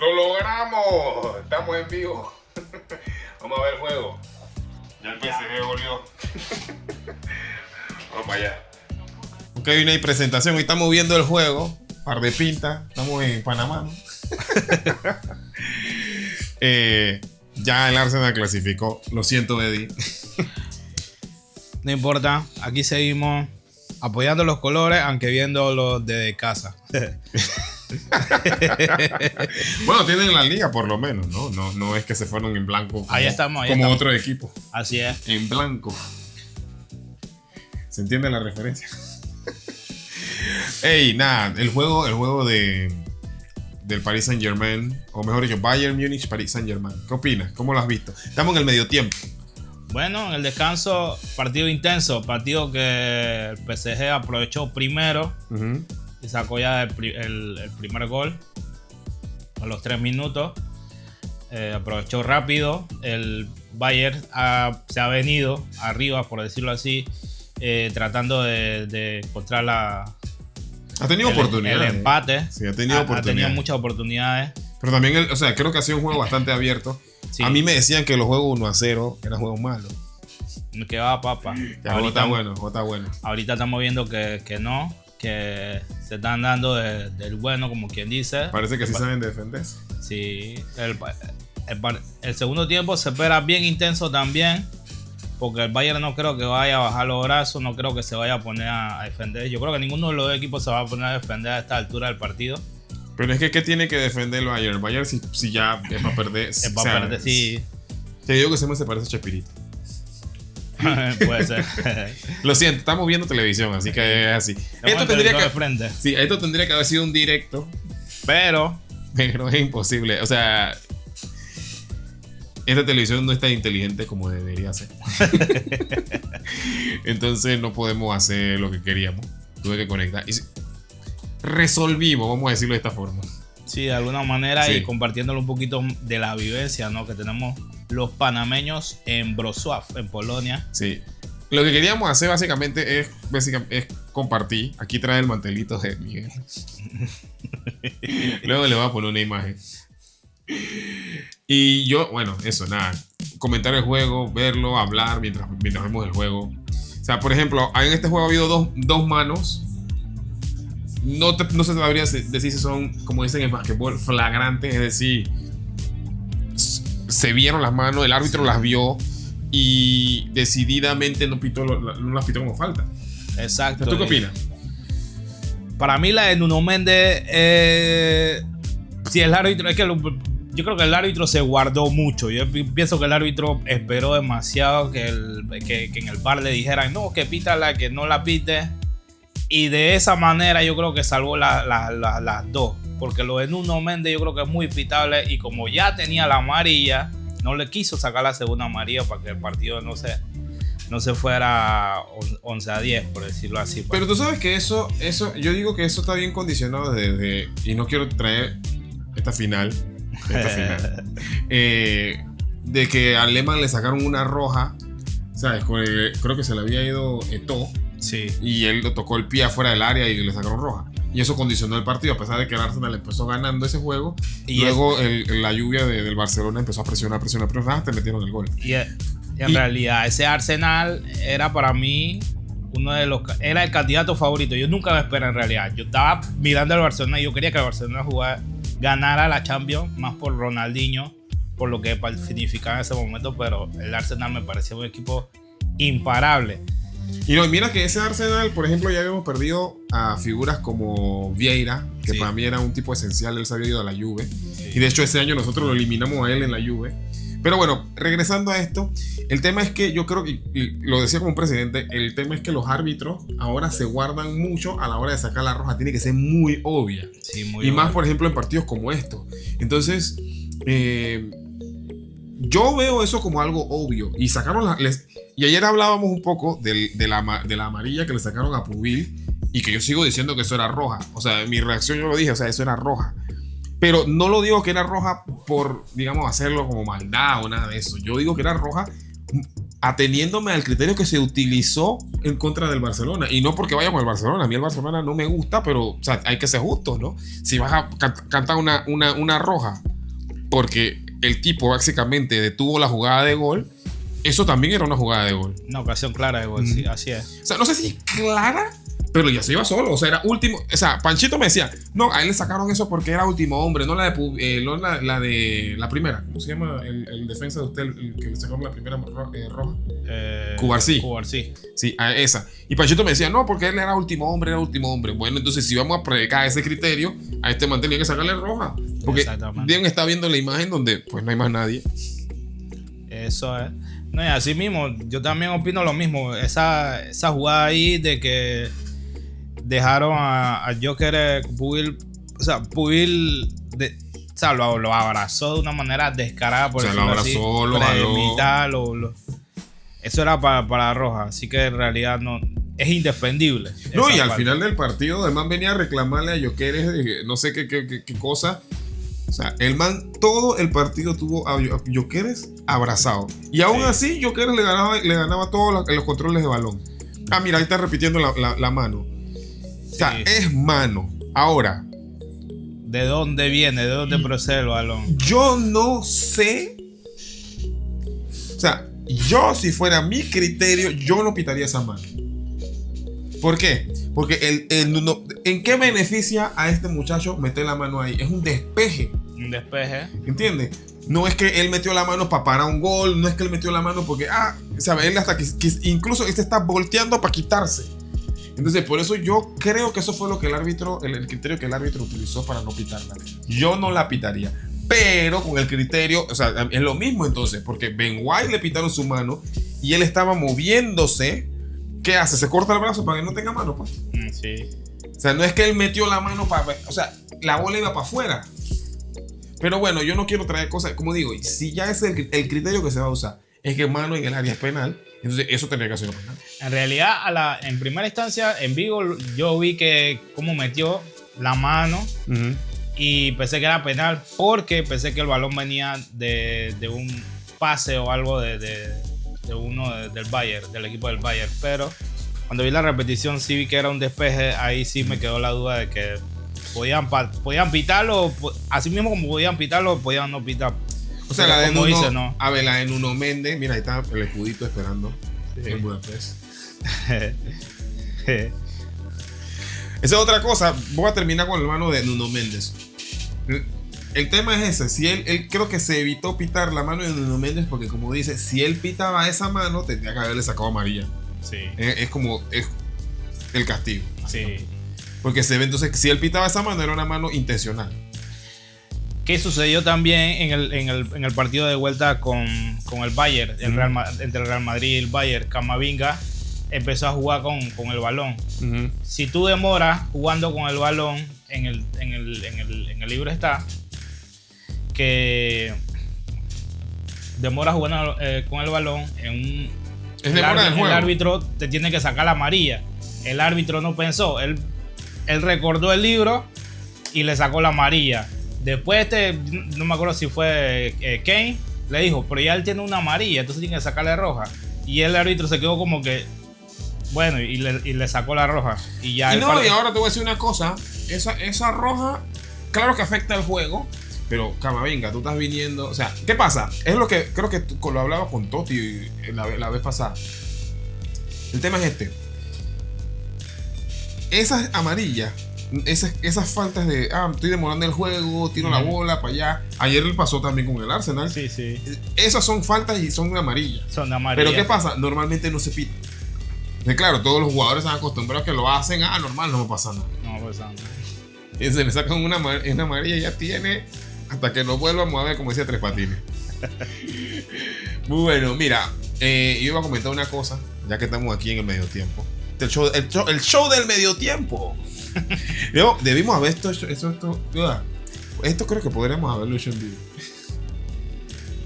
¡Lo logramos! Estamos en vivo. Vamos a ver el juego. Ya el PSG volvió. Vamos para allá. Ok, no hay presentación. Hoy estamos viendo el juego. Par de pinta. Estamos en Panamá, ¿no? Ya el Arsenal clasificó. Lo siento, Eddie. No importa. Aquí seguimos apoyando los colores, aunque viendo los de casa. Bueno, tienen la liga por lo menos, ¿no? No es que se fueron en blanco como, ahí estamos. Otro equipo. Así es. En blanco. ¿Se entiende la referencia? Ey, nada, el juego del Paris Saint-Germain, o mejor dicho, Bayern Múnich, Paris Saint-Germain. ¿Qué opinas? ¿Cómo lo has visto? Estamos en el medio tiempo. Bueno, en el descanso, partido intenso, partido que el PSG aprovechó primero. Y sacó ya el primer gol a los 3 minutos. Aprovechó rápido. El Bayern se ha venido arriba, por decirlo así, tratando de encontrar ha tenido oportunidades. El empate. Sí, ha tenido oportunidades. Ha tenido muchas oportunidades. Pero también, creo que ha sido un juego bastante abierto. Sí. A mí me decían que los juegos 1-0 eran juegos malos. Que va, papá. Ahorita está bueno. Ahorita estamos viendo que no. Que se están dando del bueno, como quien dice. Parece que sí saben defenderse. Sí. El segundo tiempo se espera bien intenso también. Porque el Bayern no creo que vaya a bajar los brazos. No creo que se vaya a poner a defender. Yo creo que ninguno de los dos equipos se va a poner a defender a esta altura del partido. Pero es que ¿qué tiene que defender el Bayern? El Bayern si ya es para perder. Es para perder, sí. Te digo que se parece a Chespirito. Puede ser. Lo siento, estamos viendo televisión, así que es así. Esto tendría que haber sido un directo, pero es imposible. O sea, esta televisión no es tan inteligente como debería ser. Entonces no podemos hacer lo que queríamos. Tuve que conectar y resolvimos, vamos a decirlo de esta forma. Sí, de alguna manera, sí. Y compartiéndolo un poquito de la vivencia, ¿no? Que tenemos los panameños en Wrocław, en Polonia. Sí. Lo que queríamos hacer básicamente es compartir. Aquí trae el mantelito de Miguel. Luego le voy a poner una imagen. Y yo, bueno, eso, nada. Comentar el juego, verlo, hablar mientras vemos el juego. O sea, por ejemplo, en este juego ha habido dos manos. No se sabría decir si son, como dicen en basquetbol, flagrantes, es decir, se vieron las manos, el árbitro las vio y decididamente no las pitó como falta. Exacto. ¿Tú qué opinas? Para mí la de Nuno Méndez, si el árbitro, yo creo que el árbitro se guardó mucho. Yo pienso que el árbitro esperó demasiado que en el VAR le dijeran no, que pítala, que no la pite. Y de esa manera yo creo que salvó las dos. Porque lo de Nuno Méndez yo creo que es muy pitable. Y como ya tenía la amarilla, no le quiso sacar la segunda amarilla para que el partido no se fuera 11-10, por decirlo así. Pero tú sabes que eso yo digo que eso está bien condicionado desde... Y no quiero traer esta final. De que a Lehmann le sacaron una roja. ¿Sabes? Creo que se le había ido Eto'o. Sí. Y él lo tocó el pie afuera del área y le sacaron roja. Y eso condicionó el partido, a pesar de que el Arsenal empezó ganando ese juego. Y luego la lluvia del Barcelona empezó a presionar, te metieron el gol. Y en realidad ese Arsenal era para mí era el candidato favorito. Yo nunca me esperé en realidad. Yo estaba mirando al Barcelona y yo quería que el Barcelona ganara la Champions, más por Ronaldinho, por lo que significaba en ese momento. Pero el Arsenal me parecía un equipo imparable. Y no, mira que ese Arsenal, por ejemplo, ya habíamos perdido a figuras como Vieira, que para mí era un tipo esencial. Él se había ido a la Juve. Sí. Y de hecho ese año nosotros lo eliminamos a él en la Juve. Pero bueno, regresando a esto, el tema es que yo creo que, y lo decía como un presidente, el tema es que los árbitros ahora se guardan mucho a la hora de sacar la roja. Tiene que ser muy obvia. Sí, muy y obvia. Más, por ejemplo, en partidos como estos. Entonces, yo veo eso como algo obvio. Y sacaron y ayer hablábamos un poco de la amarilla que le sacaron a Pubil. Y que yo sigo diciendo que eso era roja. O sea, en mi reacción yo lo dije, o sea, eso era roja. Pero no lo digo que era roja por, digamos, hacerlo como maldad o nada de eso. Yo digo que era roja ateniéndome al criterio que se utilizó en contra del Barcelona. Y no porque vaya con el Barcelona. A mí el Barcelona no me gusta, pero o sea, hay que ser justos, ¿no? Si vas a cantar una roja porque el tipo básicamente detuvo la jugada de gol. Eso también era una jugada de gol. Una ocasión clara de gol, sí, así es. O sea, no sé si clara, pero ya se iba solo. O sea, era último. O sea, Panchito me decía, no, a él le sacaron eso porque era último hombre, no la de la primera. ¿Cómo se llama el defensa de usted, el que le sacaron la primera roja? Cubarsí. Cubarsí. Sí, a esa. Y Panchito me decía, no, porque él era último hombre, era último hombre. Bueno, entonces si vamos a predicar ese criterio, a este man tenía que sacarle roja. Porque bien está viendo la imagen donde pues no hay más nadie. Eso es. No, y así mismo, yo también opino lo mismo. Esa jugada ahí de que dejaron a Joker Pubil, o sea, Pubil o sea, lo abrazó de una manera descarada, por lo abrazó, lo jaló. Eso era para Roja, así que en realidad no es indefendible. No, y al final del partido, el man venía a reclamarle a Jokeres no sé qué cosa. O sea, el man todo el partido tuvo a Jokeres abrazado. Y aún así, Jokeres le ganaba todos los controles de balón. Ah, mira, ahí está repitiendo la mano. O sea, es mano. Ahora, ¿de dónde viene? ¿De dónde procede el balón? Yo no sé. O sea, yo si fuera mi criterio, yo no pitaría esa mano. ¿Por qué? Porque ¿en qué beneficia a este muchacho meter la mano ahí? Es un despeje. Un despeje. ¿Entiendes? No es que él metió la mano para parar un gol, no es que él metió la mano porque, ¿sabes? Él hasta que incluso él se está volteando para quitarse. Entonces, por eso yo creo que eso fue lo que el criterio que el árbitro utilizó para no pitarla. Yo no la pitaría. Pero con el criterio, o sea, es lo mismo entonces, porque Ben White le pitaron su mano y él estaba moviéndose. ¿Qué hace? Se corta el brazo para que no tenga mano, pues. Sí. O sea, no es que él metió la mano para... O sea, la bola iba para afuera. Pero bueno, yo no quiero traer cosas... Como digo, si ya es el criterio que se va a usar, es que mano en el área es penal, entonces eso tendría que ser penal. En realidad, en primera instancia, en Vigo, yo vi que como metió la mano y pensé que era penal porque pensé que el balón venía de un pase o algo de uno del Bayern, del equipo del Bayern, pero cuando vi la repetición sí vi que era un despeje. Ahí sí me quedó la duda de que podían pitarlo, así mismo como podían pitarlo, podían no pitar. O sea, la de Nuno, no. A ver, la de Nuno Méndez, mira, ahí está el escudito esperando en Budapest. Esa es otra cosa. Voy a terminar con el mano de Nuno Méndez. El tema es ese, si él creo que se evitó pitar la mano de Nuno Méndez porque como dice, si él pitaba esa mano tendría que haberle sacado amarilla. Sí. Es como el castigo. Sí. Porque se ve entonces, si él pitaba esa mano era una mano intencional. ¿Qué sucedió también en el partido de vuelta con el Bayern, entre el Real Madrid y el Bayern? Camavinga empezó a jugar con el balón. Si tú demoras jugando con el balón, en el libro está que demora jugando con el balón el árbitro te tiene que sacar la amarilla. El árbitro no pensó, él recordó el libro y le sacó la amarilla. Después no me acuerdo si fue Kane, le dijo, pero ya él tiene una amarilla, entonces tiene que sacarle roja. Y el árbitro se quedó como que bueno, y le sacó la roja. Y ahora te voy a decir una cosa, esa roja claro que afecta el juego. Pero, Camavinga, tú estás viniendo... O sea, ¿qué pasa? Es lo que creo que lo hablaba con Totti la vez pasada. El tema es este. Esas amarillas, esas faltas de... estoy demorando el juego, tiro la bola para allá. Ayer le pasó también con el Arsenal. Sí. Esas son faltas y son amarillas. Son amarillas. Pero ¿qué pasa? Normalmente no se pita. Claro, todos los jugadores están acostumbrados a que lo hacen. Normal, no me pasa nada. No me pasa nada. Y se le sacan una amarilla y ya tiene... Hasta que nos vuelvamos a ver, como decía Tres Patines. Bueno, mira, yo iba a comentar una cosa, ya que estamos aquí en el medio tiempo. El show del medio tiempo. Debimos haber esto creo que podríamos haberlo hecho en vivo.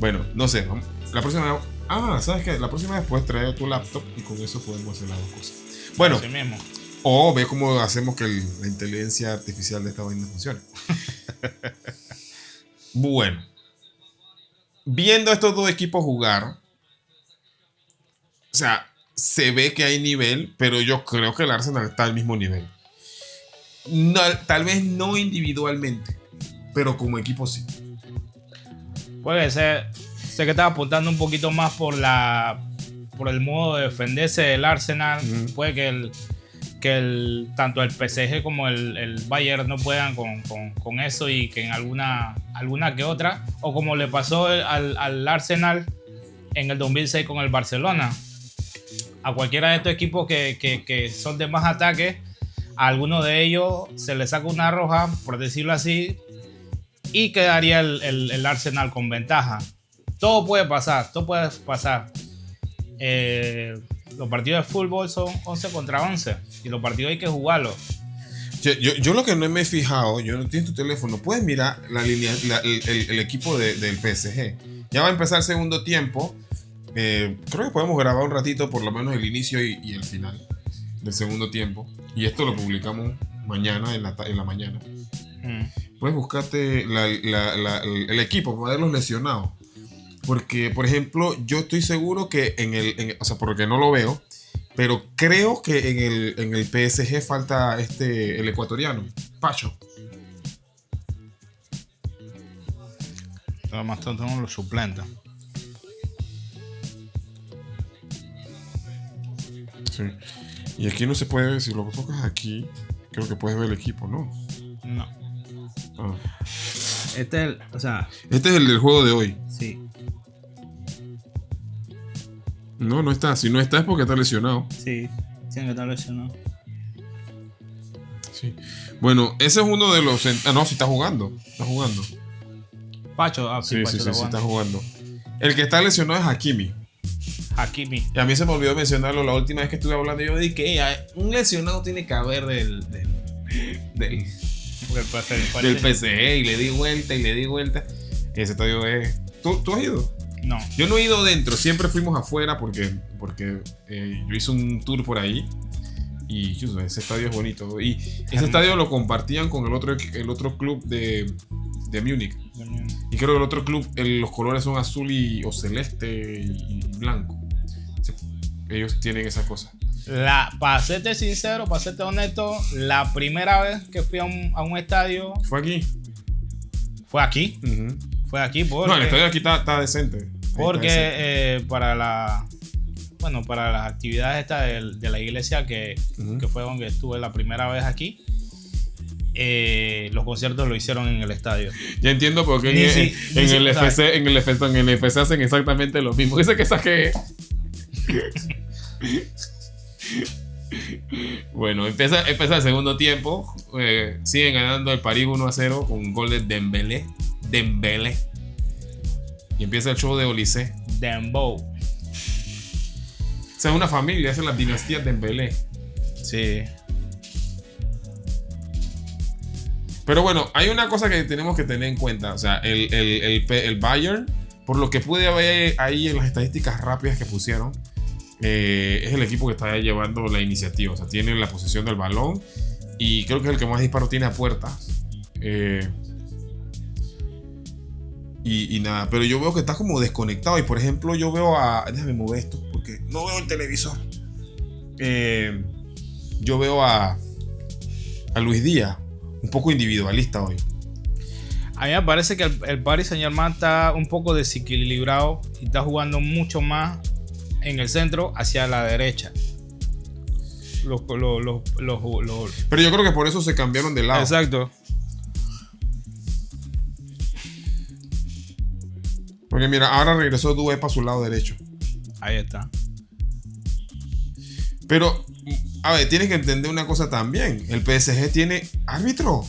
Bueno, no sé. La próxima vez. ¿Sabes qué? La próxima vez puedes traer tu laptop y con eso podemos hacer las dos cosas. Bueno. Así mismo. O ve cómo hacemos que la inteligencia artificial de esta vaina funcione. Bueno, viendo a estos dos equipos jugar, o sea, se ve que hay nivel, pero yo creo que el Arsenal está al mismo nivel. No, tal vez no individualmente, pero como equipo sí. Puede ser. Sé que estaba apuntando un poquito más por el modo de defenderse del Arsenal. Puede que tanto el PSG como el Bayern no puedan con eso y que en alguna que otra, o como le pasó al Arsenal en el 2006 con el Barcelona. A cualquiera de estos equipos que son de más ataque, a alguno de ellos se le saca una roja, por decirlo así, y quedaría el Arsenal con ventaja. Todo puede pasar. Los partidos de fútbol son 11 contra 11 y los partidos hay que jugarlos. Yo lo que no me he fijado, yo no tienes tu teléfono, puedes mirar la línea, el equipo del PSG. Ya va a empezar el segundo tiempo. Creo que podemos grabar un ratito, por lo menos el inicio y el final del segundo tiempo. Y esto lo publicamos mañana, en la mañana. Puedes buscarte el equipo para ver los lesionados. Porque, por ejemplo, yo estoy seguro que o sea, porque no lo veo, pero creo que en el PSG falta el ecuatoriano, Pacho. Además, tenemos los suplentes. Sí. Y aquí no se puede ver, si lo tocas aquí, creo que puedes ver el equipo, ¿no? No. Ah. Este es el del juego de hoy. Sí. No está. Si no está es porque está lesionado. Sí, tiene que estar lesionado. Sí. Bueno, ese es uno de los... no, sí está jugando. Pacho, sí, Pacho está jugando. El que está lesionado es Hakimi. Y a mí se me olvidó mencionarlo la última vez que estuve hablando. Yo dije que un lesionado tiene que haber del PSG. Y le di vuelta. Ese estadio es... ¿Tú has ido? No. Yo no he ido dentro. Siempre fuimos afuera porque yo hice un tour por ahí. Y ese estadio es bonito. Y ese estadio lo compartían con el otro club de Múnich. Y creo que el otro club, los colores son azul o celeste y blanco. Ellos tienen esa cosa. Para serte sincero, para serte honesto, la primera vez que fui a un estadio... ¿Fue aquí? ¿Fue aquí? Uh-huh. Fue aquí porque... No, el estadio aquí está decente. Porque para las actividades estas de la iglesia que fue donde estuve la primera vez aquí, los conciertos lo hicieron en el estadio. Ya entiendo por qué en el FC hacen exactamente lo mismo. Dice que saqué. Bueno, empieza el segundo tiempo. Siguen ganando el París 1-0 con un gol de Dembélé. Y empieza el show de Olise. Dembow. O sea, es una familia, es la dinastía Dembélé. Sí. Pero bueno, hay una cosa que tenemos que tener en cuenta. O sea, el Bayern, por lo que pude ver ahí en las estadísticas rápidas que pusieron, es el equipo que está llevando la iniciativa. O sea, tiene la posesión del balón y creo que es el que más disparos tiene a puertas. Y nada, pero yo veo que está como desconectado. Y por ejemplo, yo veo déjame mover esto porque no veo el televisor. Yo veo a Luis Díaz un poco individualista hoy. A mí me parece que el Paris Saint-Germain está un poco desequilibrado y está jugando mucho más en el centro hacia la derecha. Pero yo creo que por eso se cambiaron de lado. Exacto. Porque mira, ahora regresó Doué para su lado derecho. Ahí está. Pero, a ver, tienes que entender una cosa también. El PSG tiene árbitro.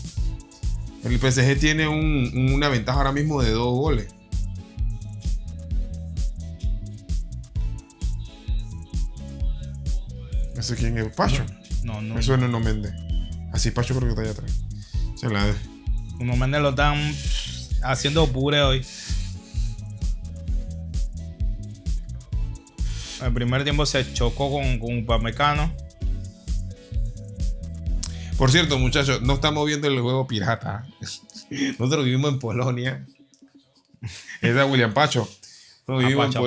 El PSG tiene una ventaja ahora mismo de 2 goles. No sé quién es. Pacho. No. Eso es Nuno Méndez. Así Pacho creo que está allá atrás. Nuno Méndez lo están haciendo pure hoy. El primer tiempo se chocó con Upamecano. Por cierto, muchachos, no estamos viendo el juego pirata. Nosotros vivimos en Polonia. Es de William Pacho. Nosotros vivimos en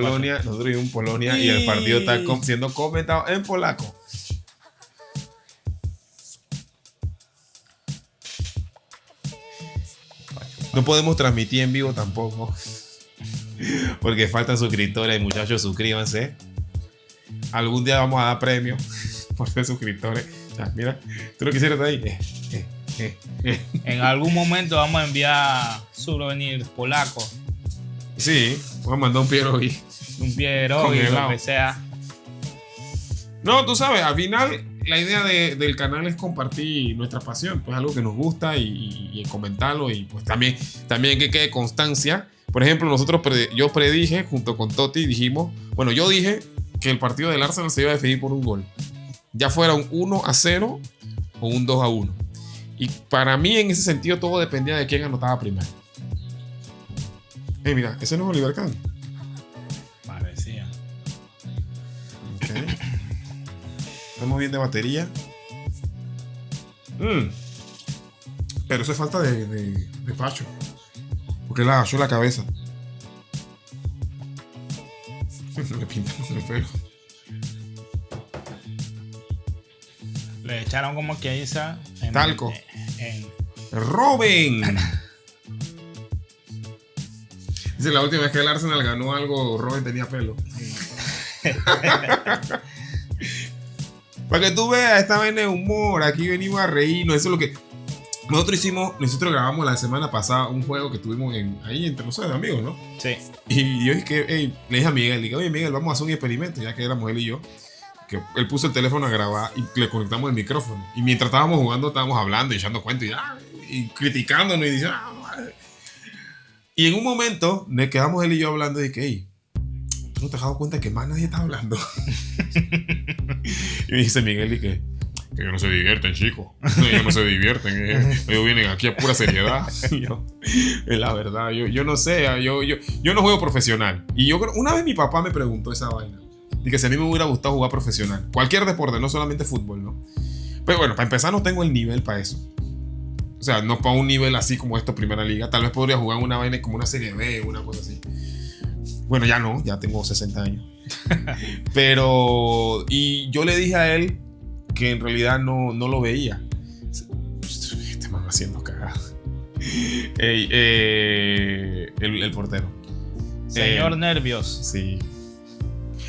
Polonia y el partido está siendo comentado en polaco. No podemos transmitir en vivo tampoco. Porque faltan suscriptores, muchachos, suscríbanse. Algún día vamos a dar premio por ser suscriptores. Ya, mira, tú lo quisieras ahí. En algún momento vamos a enviar souvenirs polacos. Sí, voy a mandar un pierogi. Un pierogi, lo que sea. No, tú sabes, al final la idea del canal es compartir nuestra pasión, pues algo que nos gusta y comentarlo y pues también que quede constancia. Por ejemplo, yo predije junto con Toti, dijimos, bueno, yo dije que el partido del Arsenal se iba a definir por un gol. Ya fuera un 1-0 o un 2-1. Y para mí en ese sentido todo dependía de quién anotaba primero. Mira, ese no es Oliver Kahn. Parecía. Okay. Estamos bien de batería. Pero eso es falta de Pacho. Porque le agachó la cabeza. Le pintaron el pelo. Le echaron como que dice talco. Robin. Dice la última vez que el Arsenal ganó algo, Robin tenía pelo. Para que tú veas esta vaina de humor, aquí venimos a reírnos. Eso es lo que nosotros hicimos. Nosotros grabamos la semana pasada un juego que tuvimos ahí entre nosotros, amigos, ¿no? Sí. Y yo dije, le dije a Miguel, dije, oye Miguel, vamos a hacer un experimento, ya que éramos él y yo. Que él puso el teléfono a grabar y le conectamos el micrófono. Y mientras estábamos jugando, estábamos hablando y echando cuentos y criticándonos y diciendo, y en un momento nos quedamos él y yo hablando y dije, hey, ¿tú no te has dado cuenta que más nadie está hablando? Y me dice Miguel y que ellos no se divierten, chicos. Ellos no se divierten. Ellos vienen aquí a pura seriedad. Y yo, es la verdad, yo no sé, yo no juego profesional. Y yo creo, una vez mi papá me preguntó esa vaina. Y que si a mí me hubiera gustado jugar profesional. Cualquier deporte, no solamente fútbol, ¿no? Pero bueno, para empezar no tengo el nivel para eso. O sea, no para un nivel así como esto, primera liga. Tal vez podría jugar una vaina como una serie B, una cosa así. Bueno, ya no, ya tengo 60 años. Pero, y yo le dije a él que en realidad no lo veía. Este man haciendo cagada. El portero. Señor Nervios. Sí.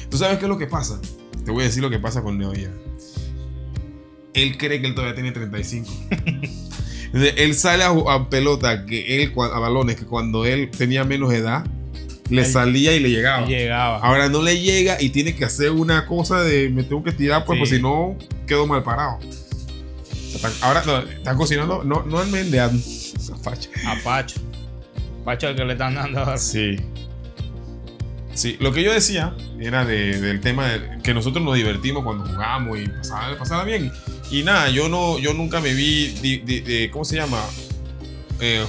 ¿Tú sabes qué es lo que pasa? Te voy a decir lo que pasa con Neo ya. Él cree que él todavía tiene 35. Él sale a pelota, a balones que cuando él tenía menos edad, le salía y le llegaba. Ahora no le llega y tiene que hacer una cosa de me tengo que estirar, pues, sí. Pues si no, quedo mal parado. Ahora están cocinando, no al Mende, a Pacho. A Pacho. Pacho el que le están dando ahora. Sí. Sí, lo que yo decía era del tema de que nosotros nos divertimos cuando jugamos y pasaba bien. Y nada, yo nunca me vi, ¿cómo se llama?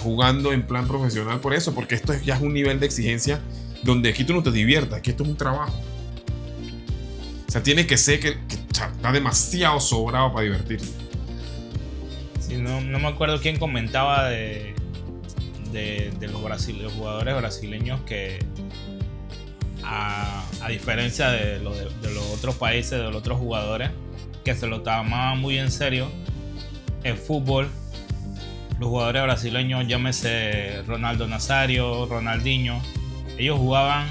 Jugando en plan profesional por eso, porque esto ya es un nivel de exigencia donde aquí tú no te diviertas, aquí esto es un trabajo. O sea, tienes que ser que está demasiado sobrado para divertirse. Sí, no me acuerdo quién comentaba de los jugadores brasileños que a diferencia de los otros países, de los otros jugadores que se lo tomaban muy en serio, el fútbol, los jugadores brasileños, llámese Ronaldo Nazario, Ronaldinho, ellos jugaban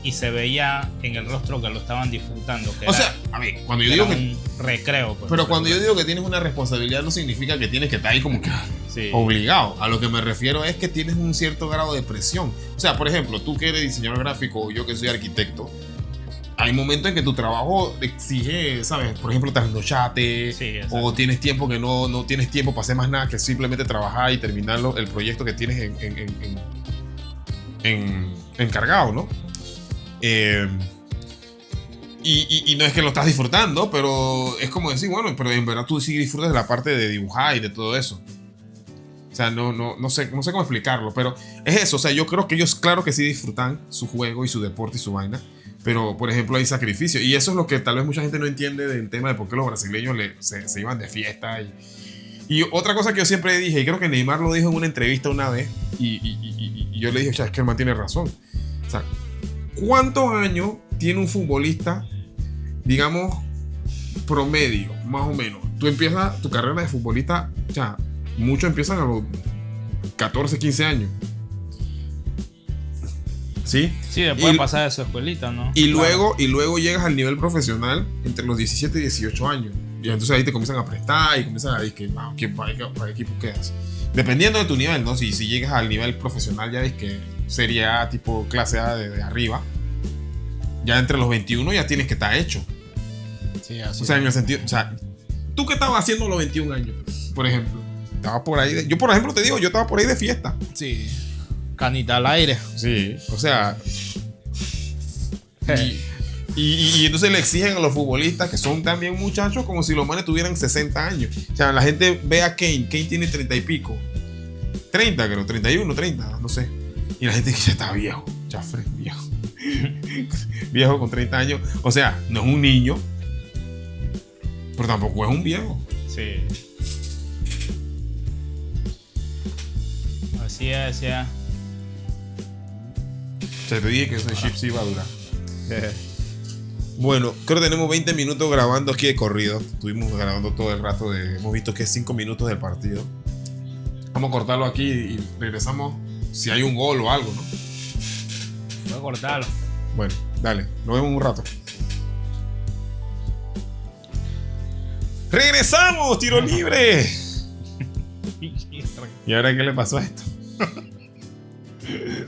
y se veía en el rostro que lo estaban disfrutando. O sea, a ver, cuando yo digo que un recreo. Pues, pero cuando yo digo que tienes una responsabilidad no significa que tienes que estar ahí como que sí, obligado. A lo que me refiero es que tienes un cierto grado de presión. O sea, por ejemplo, tú que eres diseñador gráfico o yo que soy arquitecto, hay momentos en que tu trabajo exige, ¿sabes? Por ejemplo, trasnochate, sí, o tienes tiempo que no tienes tiempo para hacer más nada que simplemente trabajar y terminar el proyecto que tienes encargado, ¿no? Y no es que lo estás disfrutando, pero es como decir, bueno, pero en verdad tú sí disfrutas de la parte de dibujar y de todo eso. O sea, no sé cómo explicarlo, pero es eso. O sea, yo creo que ellos, claro que sí disfrutan su juego y su deporte y su vaina, pero por ejemplo hay sacrificio. Y eso es lo que tal vez mucha gente no entiende del tema de por qué los brasileños se iban de fiesta. Y otra cosa que yo siempre dije, y creo que Neymar lo dijo en una entrevista una vez, y yo le dije, es que el man tiene razón. O sea, ¿cuántos años tiene un futbolista, digamos, promedio, más o menos? Tú empiezas tu carrera de futbolista, o sea, muchos empiezan a los 14, 15 años. ¿Sí? Sí, después de pasar de su escuelita, ¿no? Y luego llegas al nivel profesional entre los 17 y 18 años. Y entonces ahí te comienzan a prestar y comienzan a decir que para qué equipo quedas. Dependiendo de tu nivel, ¿no? Si llegas al nivel profesional, ya ves que sería tipo clase A de arriba. Ya entre los 21 ya tienes que estar hecho. Sí, así. O sea, en el sentido. O sea, ¿tú qué estabas haciendo a los 21 años? Por ejemplo. Estaba por ahí. Yo, por ejemplo, te digo, yo estaba por ahí de fiesta. Sí. Canita al aire. Sí. O sea. Y entonces le exigen a los futbolistas que son también muchachos como si los manes tuvieran 60 años. O sea, la gente ve a Kane. Kane tiene 30 y pico. 30, creo. 31, 30, no sé. Y la gente que ya está viejo. Chafre, viejo. Viejo con 30 años. O sea, no es un niño. Pero tampoco es un viejo. Sí. Así es, ya. O sea, te dije que ese chip sí iba a durar. Bueno, creo que tenemos 20 minutos grabando aquí de corrido. Estuvimos grabando todo el rato. Hemos visto que es 5 minutos del partido. Vamos a cortarlo aquí y regresamos si hay un gol o algo, ¿no? Voy a cortarlo. Bueno, dale. Nos vemos un rato. ¡Regresamos! ¡Tiro libre! ¿Y ahora qué le pasó a esto?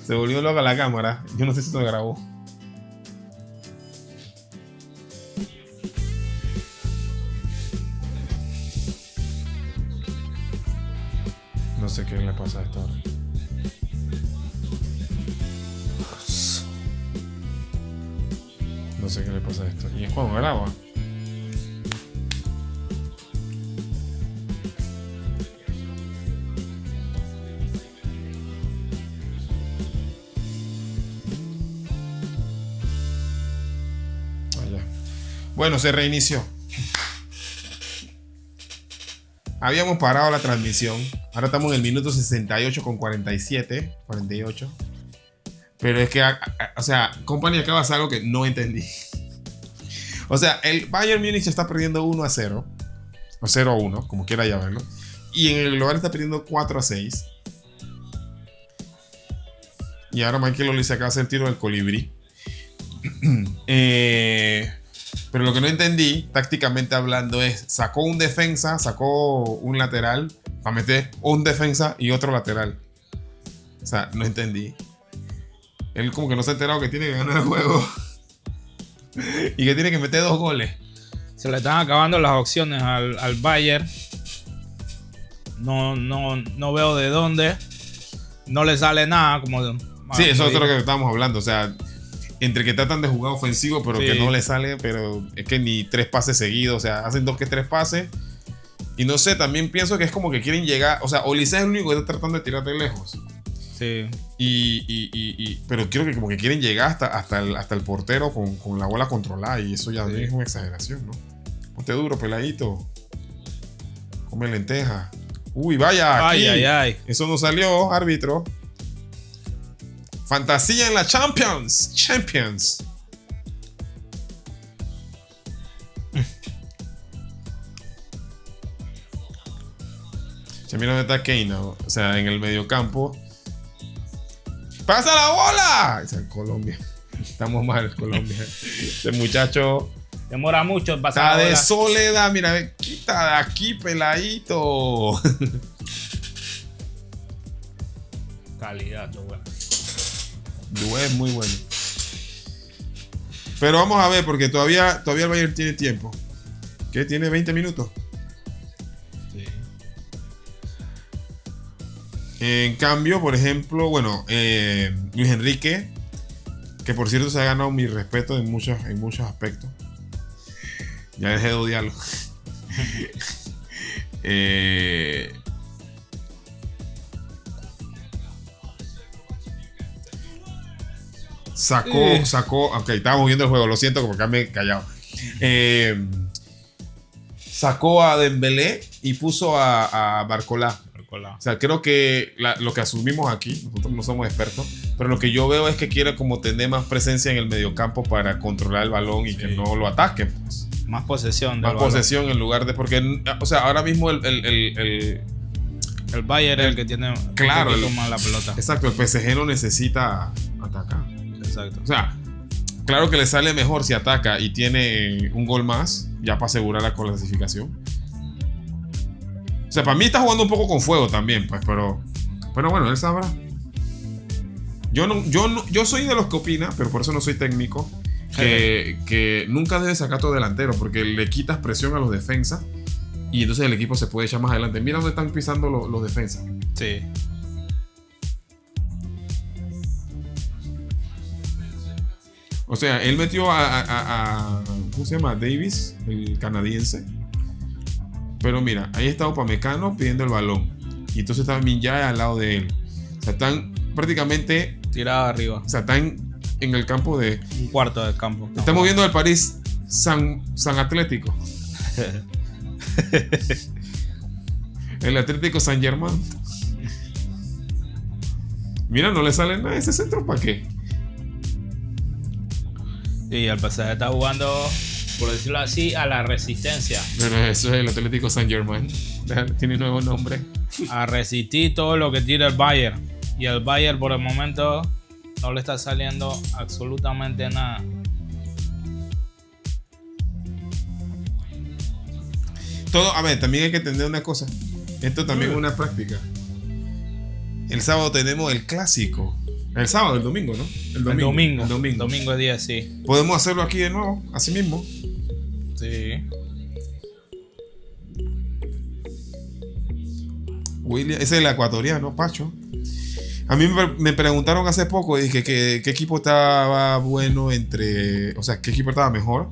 Se volvió loca la cámara. Yo no sé si se grabó. No sé qué le pasa a esto ahora. No sé qué le pasa a esto. Y es cuando graba. Bueno, se reinició. Habíamos parado la transmisión. Ahora estamos en el minuto 68 con 47. 48. Pero es que, o sea, Company acaba de hacer algo que no entendí. O sea, el Bayern Múnich está perdiendo 1-0. O 0-1, como quiera llamarlo. Y en el global está perdiendo 4-6. Y ahora Michael Olise acaba de hacer el tiro del colibrí. Pero lo que no entendí, tácticamente hablando, es sacó un defensa, sacó un lateral para meter un defensa y otro lateral. O sea, no entendí. Él como que no se ha enterado que tiene que ganar el juego y que tiene que meter 2 goles. Se le están acabando las opciones al Bayern. No veo de dónde. No le sale nada. Como sí, eso es lo que estábamos hablando. O sea, entre que tratan de jugar ofensivo, pero sí, que no le sale, pero es que ni 3 pases seguidos. O sea, hacen 2 que 3 pases. Y no sé, también pienso que es como que quieren llegar. O sea, Olise es el único que está tratando de tirar de lejos. Sí. Pero creo que como que quieren llegar hasta el portero con la bola controlada. Y eso ya sí es una exageración, ¿no? Ponte duro, peladito. Come lenteja. Uy, vaya. Aquí. Ay. Eso no salió, árbitro. Fantasía en la Champions. Se mira dónde está Kane, ¿no? O sea, en el mediocampo. ¡Pasa la bola! O sea, Colombia. Estamos mal, Colombia. Este muchacho demora mucho en pasar la bola. Está de soledad. Mira, quita de aquí, peladito. Calidad, bueno. Due es muy bueno. Pero vamos a ver, porque todavía el Bayern tiene tiempo. ¿Qué? ¿Tiene 20 minutos? Sí. En cambio, por ejemplo, bueno, Luis Enrique, que por cierto se ha ganado mi respeto en muchos aspectos. Ya dejé de odiarlo. Sacó. Ok, estábamos viendo el juego, lo siento porque me he callado. Sacó a Dembélé y puso a Barcola. O sea, creo que lo que asumimos aquí, nosotros no somos expertos, pero lo que yo veo es que quiere como tener más presencia en el mediocampo para controlar el balón y que no lo ataquen. Pues. Más posesión. Más posesión en lugar de... Porque, o sea, ahora mismo el Bayern es el que tiene claro, más la pelota. Exacto, el PSG no necesita atacar. Exacto. O sea, claro que le sale mejor si ataca y tiene un gol más, ya para asegurar la clasificación. O sea, para mí está jugando un poco con fuego también, pues, pero bueno, él sabrá. Yo soy de los que opina, pero por eso no soy técnico, que nunca debe sacar tu delantero, porque le quitas presión a los defensas y entonces el equipo se puede echar más adelante. Mira dónde están pisando los defensas. Sí. O sea, él metió a ¿cómo se llama? Davis, el canadiense. Pero mira, ahí está Upamecano pidiendo el balón. Y entonces está Minjaya al lado de él. O sea, están prácticamente tirado arriba. O sea, están en el campo de... Un cuarto del campo. Estamos viendo el París San Atlético. El Atlético San Germán. Mira, no le sale nada ese centro, ¿para qué? Y el PSG está jugando, por decirlo así, a la resistencia. Bueno, eso es el Atlético San Germán. Tiene nuevo nombre. A resistir todo lo que tira el Bayern. Y el Bayern por el momento no le está saliendo absolutamente nada. Todo, a ver, también hay que entender una cosa. Esto también es una práctica. El sábado tenemos el clásico. El sábado, el domingo, ¿no? El domingo es día, sí. Podemos hacerlo aquí de nuevo, así mismo. Sí. William, ese es el ecuatoriano, Pacho. A mí me preguntaron hace poco, dije qué equipo estaba bueno entre... O sea, qué equipo estaba mejor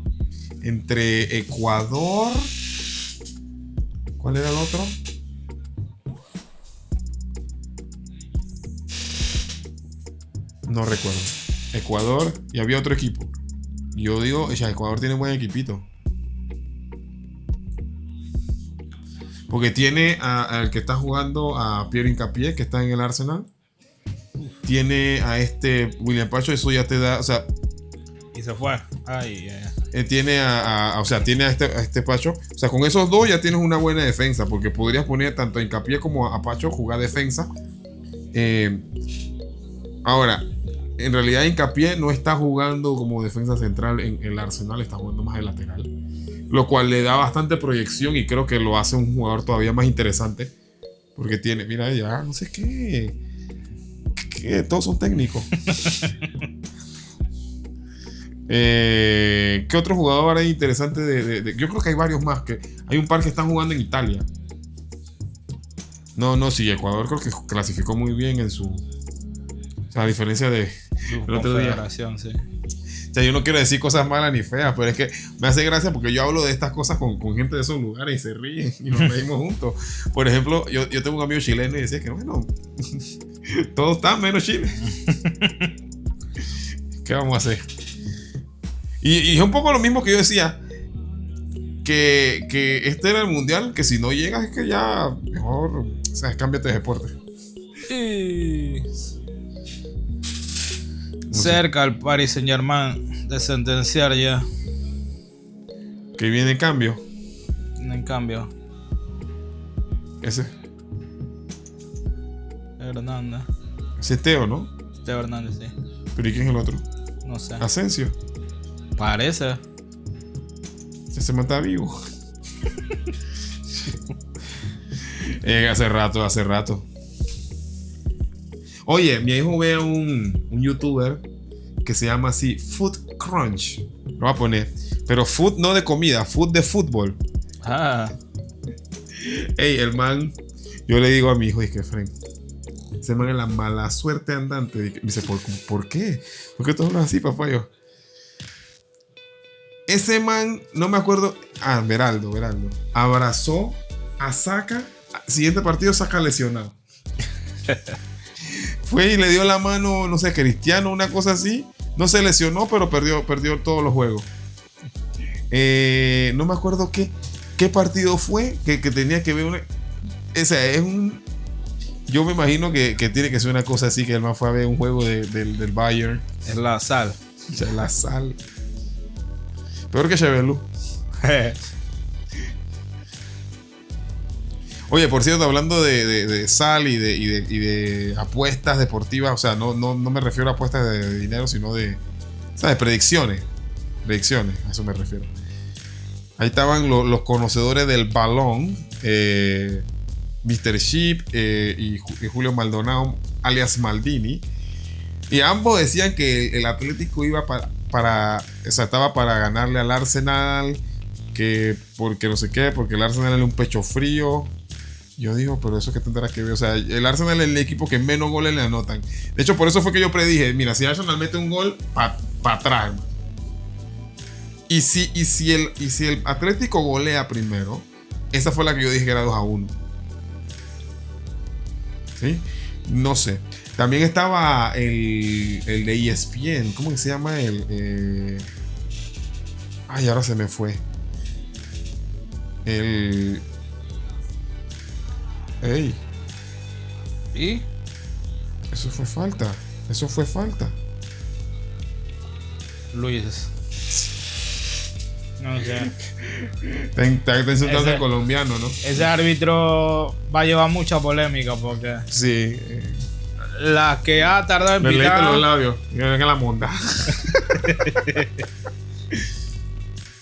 entre Ecuador... ¿Cuál era el otro? No recuerdo. Ecuador y había otro equipo. Yo digo, ya, Ecuador tiene un buen equipito. Porque tiene al que está jugando, a Pierre Hincapié, que está en el Arsenal. Tiene a este William Pacho, eso ya te da, o sea... Y se fue. Ay, tiene tiene a este Pacho. O sea, con esos dos ya tienes una buena defensa, porque podrías poner tanto a Hincapié como a Pacho jugar defensa. Ahora, en realidad Hincapié no está jugando como defensa central en el Arsenal, está jugando más de lateral. Lo cual le da bastante proyección y creo que lo hace un jugador todavía más interesante. Porque tiene, mira, ya, no sé qué. Todos son técnicos. ¿Qué otro jugador hay interesante yo creo que hay varios más. Hay un par que están jugando en Italia. No, sí, Ecuador creo que clasificó muy bien en su... O sea, a diferencia de el otro día. Sí. O sea, yo no quiero decir cosas malas ni feas, pero es que me hace gracia porque yo hablo de estas cosas con gente de esos lugares y se ríen y nos reímos juntos. Por ejemplo, yo tengo un amigo chileno y decía que bueno, todos están menos Chile. ¿Qué vamos a hacer? Y es un poco lo mismo que yo decía, que este era el mundial, que si no llegas es que ya mejor, o sea, cámbiate de deporte. Cerca al Paris Saint Germain de sentenciar ya. Que viene en cambio. En cambio. Ese. Hernández. Ese es Teo, ¿no? Teo Hernández, sí. ¿Pero y quién es el otro? No sé. Asensio. Parece. Se mata vivo. Hace rato. Oye, mi hijo ve a un youtuber que se llama así Food Crunch. Lo voy a poner. Pero food no de comida, food de fútbol. Ey, el man, yo le digo a mi hijo, dije, Frank, ese man es la mala suerte andante. Me dice, ¿por qué? ¿Por qué todos hablan así, papá? Yo, ese man, no me acuerdo. Beraldo. Abrazó a Saka. Siguiente partido, Saka lesionado. Fue y le dio la mano, no sé, Cristiano, una cosa así. No se lesionó, pero perdió todos los juegos. No me acuerdo qué partido fue que tenía que ver. O sea, es un... Yo me imagino que tiene que ser una cosa así, que el man fue a ver un juego del Bayern. Es la sal. O sea, la sal. Peor que Chevelu. Oye, por cierto, hablando de sal y de apuestas deportivas, o sea, no me refiero a apuestas de dinero, sino de, ¿sabes? Predicciones, a eso me refiero. Ahí estaban los conocedores del balón, Mr. Chip y Julio Maldonado, alias Maldini. Y ambos decían que el Atlético iba estaba para ganarle al Arsenal, que porque no sé qué, porque el Arsenal era un pecho frío. Yo digo, pero eso que tendrá que ver. O sea, el Arsenal es el equipo que menos goles le anotan. De hecho, por eso fue que yo predije, mira, si Arsenal mete un gol, para atrás, hermano. Y si el Atlético golea primero, esa fue la que yo dije que era 2-1. ¿Sí? No sé. También estaba el de ESPN. ¿Cómo que se llama él? Ay, ahora se me fue. Ey. ¿Y? Eso fue falta. Luis. No sé. Está insultando al colombiano, ¿no? Ese árbitro va a llevar mucha polémica porque Sí. la que ha tardado en Me leíste pitar. los labios. Mira que la monda.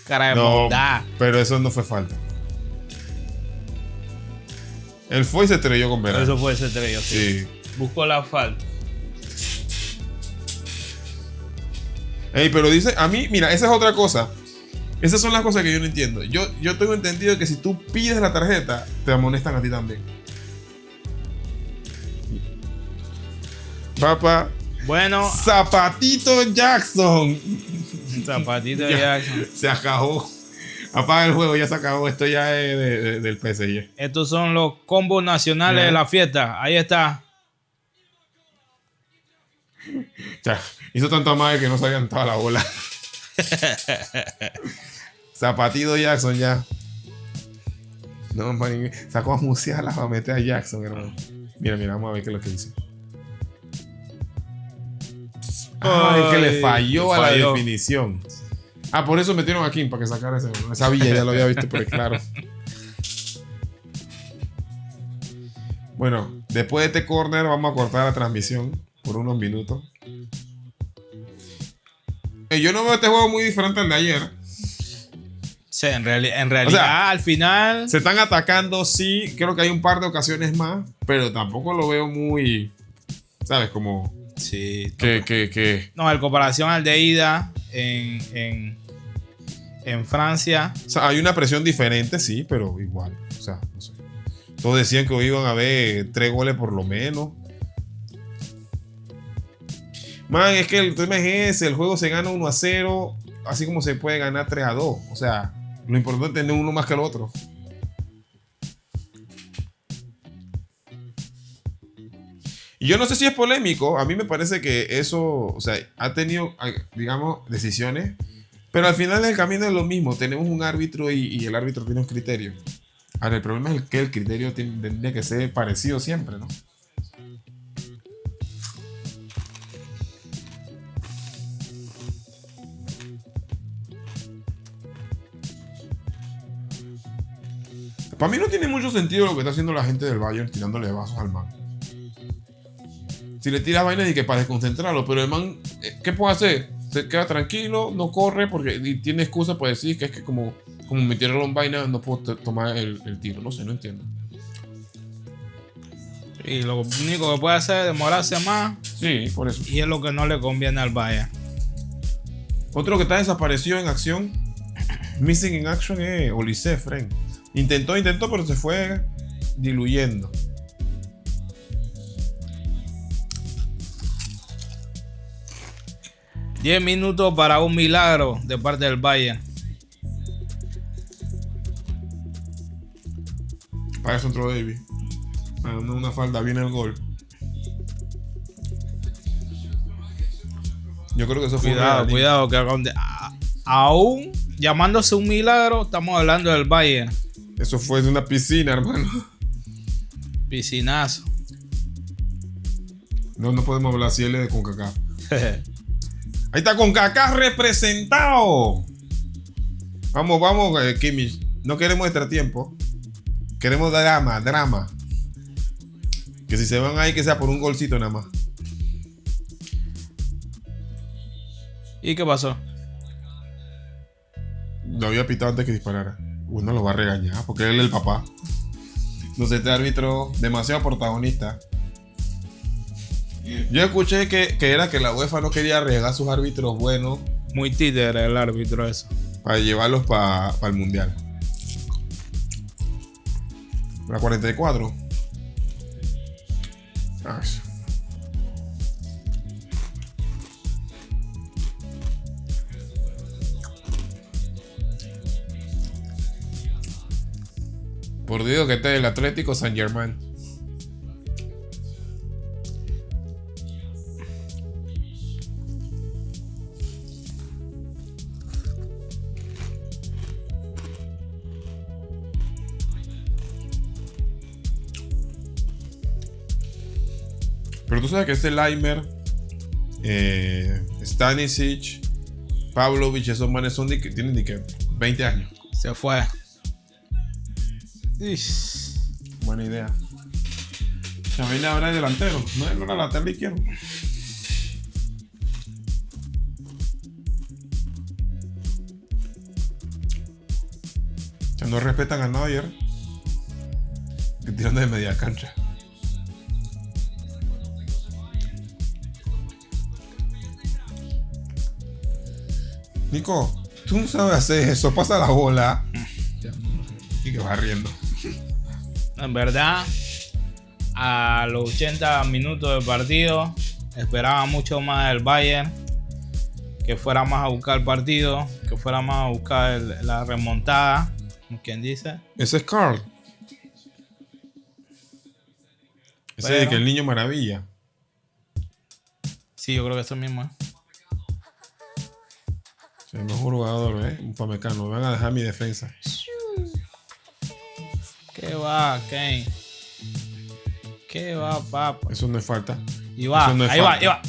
Cara de No, bondad. pero eso no fue falta. Él fue y se estrelló con Verano. Eso fue ese estrello, sí. Sí. Buscó la falta. Ey, pero dice, a mí, mira, esa es otra cosa. Esas son las cosas que yo no entiendo. Yo tengo entendido que si tú pides la tarjeta, te amonestan a ti también. Papá. Bueno, Zapatito Jackson. Zapatito Ya, Jackson. se acabó. Apaga el juego, ya se acabó. Esto ya es del PSG. Estos son los combos nacionales Ya. de la fiesta. Ahí está. Ya, hizo tanta madre que no se habían toda la bola. Zapatito Jackson ya. No, man, sacó a Musiala para meter a Jackson, hermano. Mira, vamos a ver qué es lo que dice. Es que le falló a la definición. Por eso metieron a Kim para que sacara esa villa, ya lo había visto, pero claro. Bueno, después de este corner vamos a cortar la transmisión por unos minutos. Yo no veo este juego muy diferente al de ayer. Sí, en realidad, O sea, al final. Se están atacando, sí. Creo que hay un par de ocasiones más, pero tampoco lo veo muy, ¿sabes? Como Sí. que No, en comparación al de ida en Francia. o sea, hay una presión diferente, sí, pero igual. O sea, no sé. Todos decían que hoy iban a haber 3 goles por lo menos. Man, es que el tema es ese. El juego se gana 1-0, así como se puede ganar 3-2. O sea, lo importante es tener uno más que el otro. Y yo no sé si es polémico. A mí me parece que eso, o sea, ha tenido, digamos, decisiones. Pero al final del camino es lo mismo. Tenemos un árbitro y el árbitro tiene un criterio. Ahora, el problema es que el criterio tendría que ser parecido siempre, ¿no? Para mí no tiene mucho sentido lo que está haciendo la gente del Bayern tirándole vasos al man. Si le tiras vainas y que para desconcentrarlo, pero el man, ¿qué puede hacer? Se queda tranquilo, no corre porque y tiene excusa para decir que es que como me tiraron vainas no puedo tomar el tiro. No sé, no entiendo. Y lo único que puede hacer es demorarse más. Sí, por eso. Y es lo que no le conviene al Bayern. Otro que está desaparecido en acción, missing in action, es Olise Fren. Intentó, pero se fue diluyendo. $10 minutos para un milagro de parte del Bayern. Para eso entró David. Dando una falda, viene el gol. Yo creo que eso fue Cuidado, que aún llamándose un milagro, estamos hablando del Bayern. Eso fue de una piscina, hermano. Piscinazo. No podemos hablar así, él es de CONCACAF. Ahí está CONCACAF representado. Vamos, Kimmich. No queremos extra tiempo. Queremos drama. Que si se van ahí, que sea por un golcito nada más. ¿Y qué pasó? Lo había pitado antes que disparara. Uno lo va a regañar porque él es el papá. No sé, este árbitro demasiado protagonista. Yo escuché que era que la UEFA no quería arriesgar a sus árbitros buenos. Muy títere el árbitro eso. Para llevarlos para el mundial. La 44. Ay. Por Dios que este es el Atlético San Germán. Pero tú sabes que este Laimer, Stanisic, Pavlovic, esos manes son que tienen ni que 20 años. Se fue. Buena idea. Chavela ahora es delantero, no es la lateral izquierdo. No respetan a Neuer, que tiran de media cancha. Nico, tú no sabes hacer eso, pasa la bola. Y que va riendo. En verdad, a los 80 minutos del partido, esperaba mucho más del Bayern, que fuera más a buscar el partido, que fuera más a buscar la remontada, como quien dice. Ese es Carl. Ese es que el niño maravilla. Sí, yo creo que eso mismo es. El mejor jugador, un pamecano. Me van a dejar mi defensa. ¿Qué va, Kane? ¿Qué va, papá? Eso no es falta. Y va, no es ahí falta. va.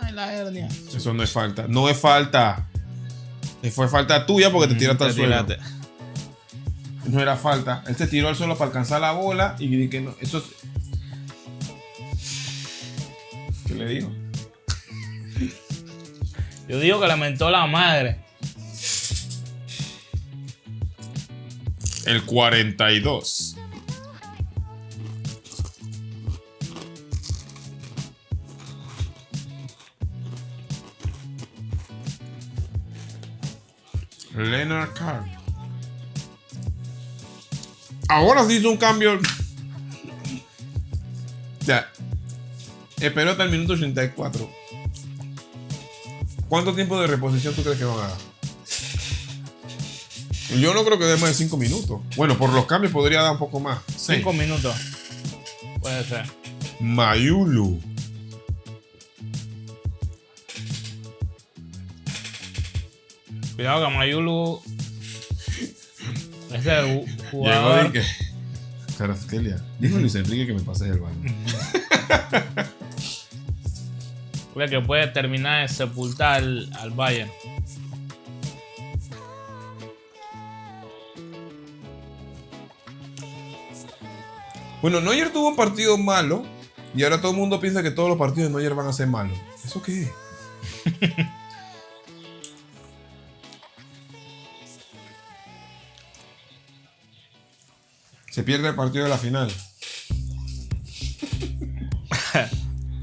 Ay, la hernia. Eso no es falta. No es falta. Fue falta tuya porque te tiraste al suelo. No era falta. Él se tiró al suelo para alcanzar la bola y que no. Eso es... ¿Qué le digo? Yo digo que le mentó la madre. El 42. Leonard Carr. Ahora sí hizo un cambio. Ya. Esperó hasta el minuto 84. ¿Cuánto tiempo de reposición tú crees que van a dar? Yo no creo que dé más de 5 minutos. Bueno, por los cambios podría dar un poco más. 5 minutos. Puede ser. Mayulu. Cuidado que Mayulu es el jugador. Llegó de que... Caraskelia. Dijo Luis Enrique que me pases el baño. Que puede terminar de sepultar al Bayern. Bueno, Neuer tuvo un partido malo y ahora todo el mundo piensa que todos los partidos de Neuer van a ser malos. ¿Eso qué es? Se pierde el partido de la final.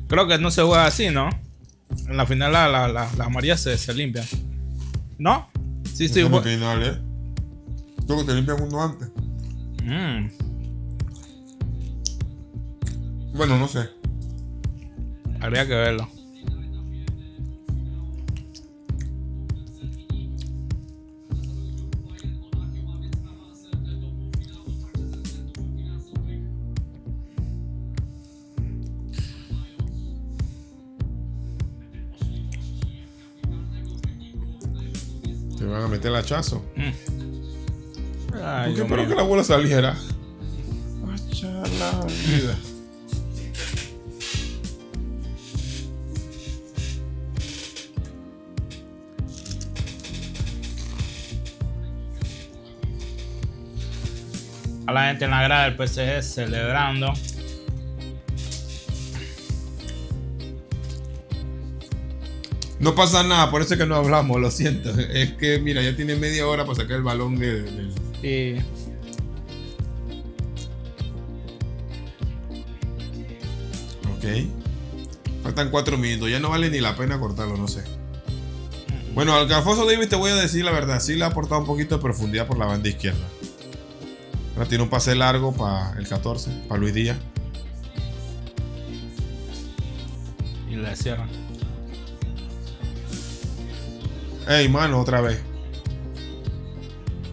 Creo que no se juega así, ¿no? En la final las amarillas se limpian. ¿No? Sí, sí. En la final, Creo que te limpian uno antes. Bueno, no sé. Habría que verlo. Te van a meter el hachazo. Ay, Porque espero que la bola saliera. Hacha la vida. a la gente en la grada del PSG celebrando. No pasa nada, por eso es que no hablamos, lo siento. Es que, mira, ya tiene media hora para sacar el balón de... Y Ok. Faltan 4 minutos, ya no vale ni la pena cortarlo, no sé. Bueno, al Alfonso Davies te voy a decir la verdad, sí le ha aportado un poquito de profundidad por la banda izquierda. Ahora tiene un pase largo para el 14, para Luis Díaz. y le cierran. Ey, mano, otra vez.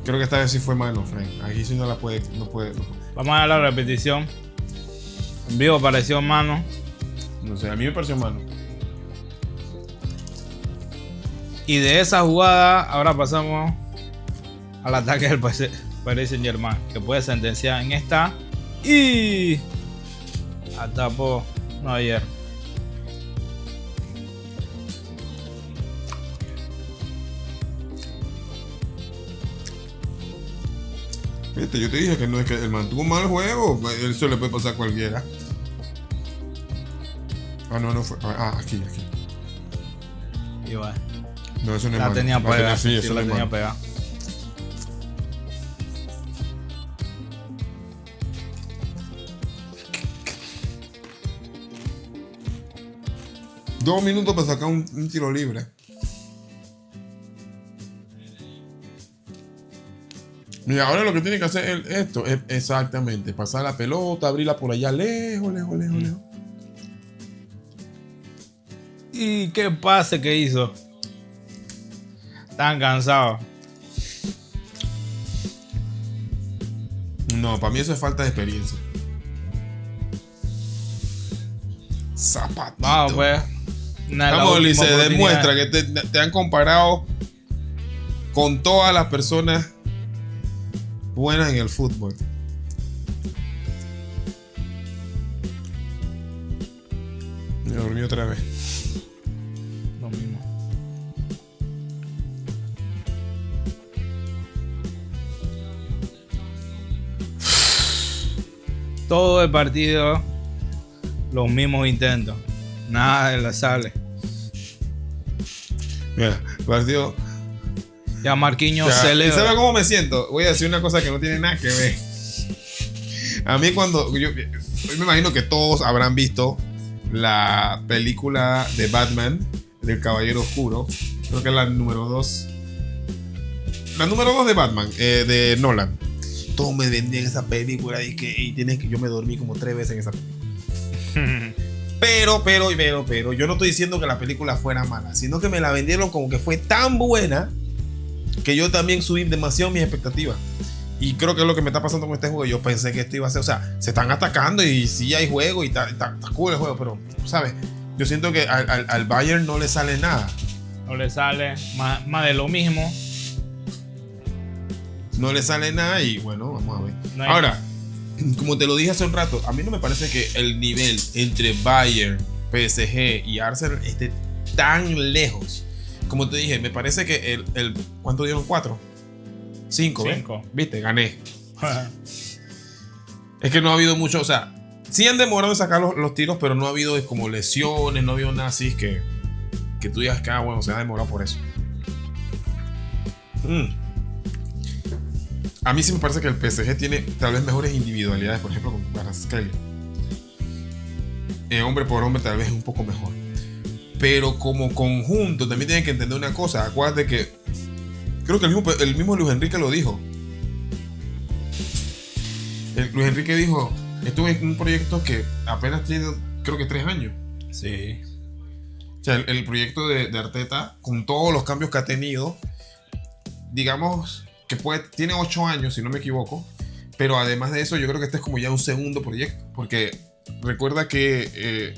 Creo que esta vez sí fue mano, Frank. Aquí sí no la puede, no puede. Vamos a ver la repetición. En vivo pareció mano. No sé, a mí me pareció mano. Y de esa jugada, ahora pasamos al ataque del Paris Saint-Germain, que puede sentenciar en esta. Y atapó no ayer. Viste, yo te dije que no es que el man tuvo un mal juego. Eso le puede pasar a cualquiera. Ah, no fue. Ah, aquí. Y va. No, eso no es La mano. tenía pegada. Sí, Sí, eso no la es tenía mano. pegada. Dos minutos para sacar un tiro libre. Mira, ahora lo que tiene que hacer esto es exactamente pasar la pelota, abrirla por allá lejos. ¿Y qué pase que hizo? Tan cansado. No, para mí eso es falta de experiencia. Zapatito. Vamos, pues. Vamos, Lice, demuestra que te han comparado con todas las personas buenas en el fútbol. Me dormí otra vez. Lo mismo. Todo el partido, los mismos intentos. Nada de la sale. Mira, el partido. Ya Marquinhos ¿Y celebra. sabe cómo me siento? Voy a decir una cosa que no tiene nada que ver. A mí cuando yo me imagino que todos habrán visto la película de Batman, del Caballero Oscuro. Creo que es la número 2. La número 2 de Batman, de Nolan. Todos me vendían esa película y yo me dormí como 3 veces en esa película. Pero, yo no estoy diciendo que la película fuera mala, sino que me la vendieron como que fue tan buena que yo también subí demasiado mis expectativas. Y creo que es lo que me está pasando con este juego. Yo pensé que esto iba a ser, o sea, se están atacando y sí hay juego y está cool el juego, pero, ¿sabes? Yo siento que al Bayern no le sale nada. No le sale más de lo mismo. No le sale nada y bueno, vamos a ver. No hay- Ahora, como te lo dije hace un rato, a mí no me parece que el nivel entre Bayern, PSG y Arsenal esté tan lejos. Como te dije, me parece que ¿cuánto dieron? 4, 5, ¿ves? 5. Viste, gané. Es que no ha habido mucho, o sea, sí han demorado en sacar los tiros, pero no ha habido como lesiones, no ha habido nada así que tú digas que, bueno, se ha demorado por eso. A mí sí me parece que el PSG tiene tal vez mejores individualidades, por ejemplo, con Kvaratskhelia. Hombre por hombre tal vez es un poco mejor. Pero como conjunto también tienen que entender una cosa. Acuérdate que creo que el mismo Luis Enrique lo dijo. Luis Enrique dijo, esto es un proyecto que apenas tiene, creo que 3 años. Sí. O sea, el proyecto de Arteta, con todos los cambios que ha tenido, digamos que tiene 8 años, si no me equivoco. Pero además de eso, yo creo que este es como ya un segundo proyecto. Porque recuerda que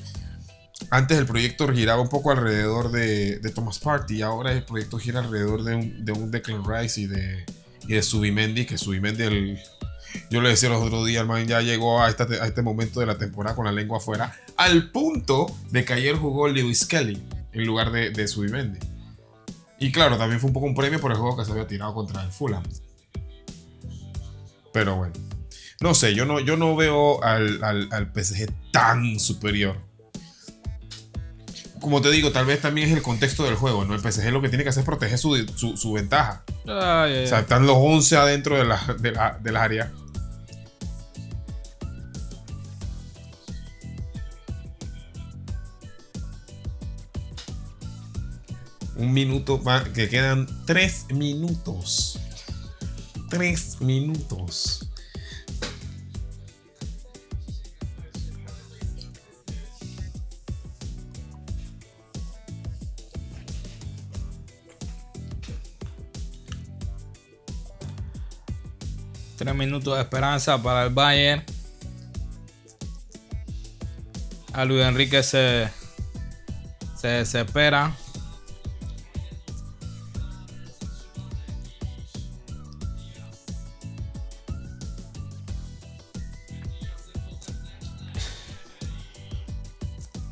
antes el proyecto giraba un poco alrededor de Thomas Partey. Y ahora el proyecto gira alrededor de un Declan Rice y de Zubimendi. Que Zubimendi, yo le decía los otros días, el man ya llegó a este momento de la temporada con la lengua afuera. Al punto de que ayer jugó Lewis Kelly en lugar de Zubimendi. Y claro, también fue un poco un premio por el juego que se había tirado contra el Fulham. Pero bueno. No sé, yo no veo al PSG tan superior. Como te digo, tal vez también es el contexto del juego, ¿no? El PSG lo que tiene que hacer es proteger su ventaja. O sea, están los 11 adentro de la área. Un minuto, que quedan 3 minutos. 3 minutos. Tres minutos de esperanza para el Bayern. A Luis Enrique se desespera.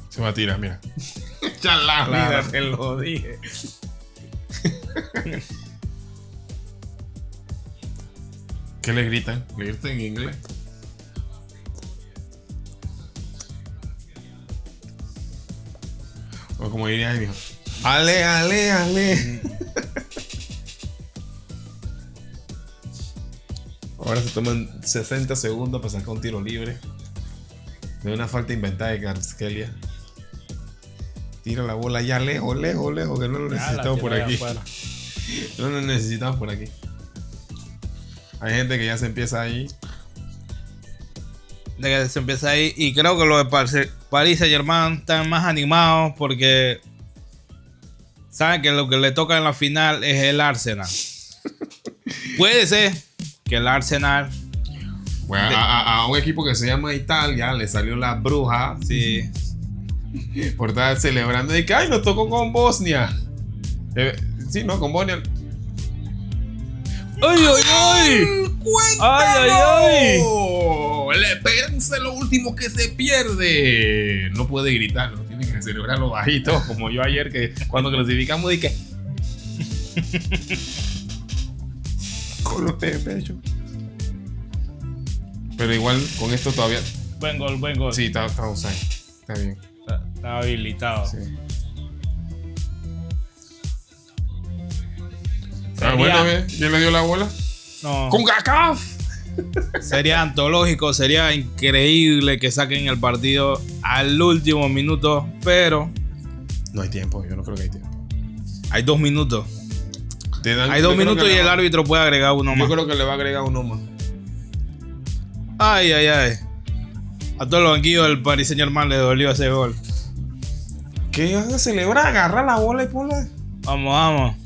Se va a tirar, mira. Ya la vida, te lo dije. ¿Qué le gritan? ¿Le gritan en inglés? O como diría mi hijo. Ale, ale, ale. Ahora se toman 60 segundos para sacar un tiro libre. De una falta inventada de Kvaratskhelia. Tira la bola ya lejos, lejos, lejos, que no lo necesitamos por aquí. No lo necesitamos por aquí. Hay gente que ya se empieza ahí. De que se empieza ahí. Y creo que los de Paris Saint-Germain están más animados porque saben que lo que le toca en la final es el Arsenal. Puede ser que el Arsenal... Bueno, a un equipo que se llama Italia le salió la bruja. Sí. Por estar celebrando y que ¡ay! Nos tocó con Bosnia. Sí, no, con Bosnia. ¡Ay, ay, ay! ¡Cuéntalo! ¡Ay, ay, ay! Espérense lo último que se pierde. No puede gritarlo, tiene que celebrarlo bajito. Como yo ayer, que cuando clasificamos dije con los de pecho. Pero igual con esto todavía. Buen gol, buen gol. Sí, está offside. Está bien. Está habilitado. Sí. Sería, bueno, ¿quién le dio la bola? no, ¡Con Kaká! sería antológico, sería increíble que saquen el partido al último minuto, pero No hay tiempo, yo no creo que hay tiempo. hay 2 minutos. Hay Yo 2 creo minutos que y el árbitro puede agregar uno Yo más. creo que le va a agregar uno más. Ay, ay, ay. A todos los banquillos del Paris Saint-Germain les dolió ese gol. ¿Qué van a celebrar? Agarrar la bola y ponla. Vamos, vamos.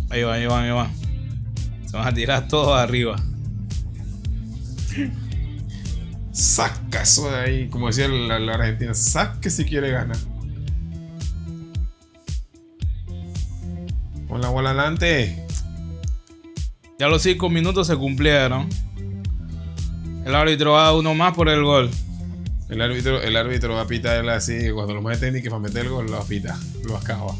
Ahí va, ahí va, ahí va. Se van a tirar todos arriba. Saca eso de ahí. Como decía la Argentina, saque si quiere ganar. Pon la bola adelante. Ya los 5 minutos se cumplieron. El árbitro va a uno más por el gol. El árbitro va a pitar así. Cuando lo más técnico para meter el gol, lo pita. Lo acaba.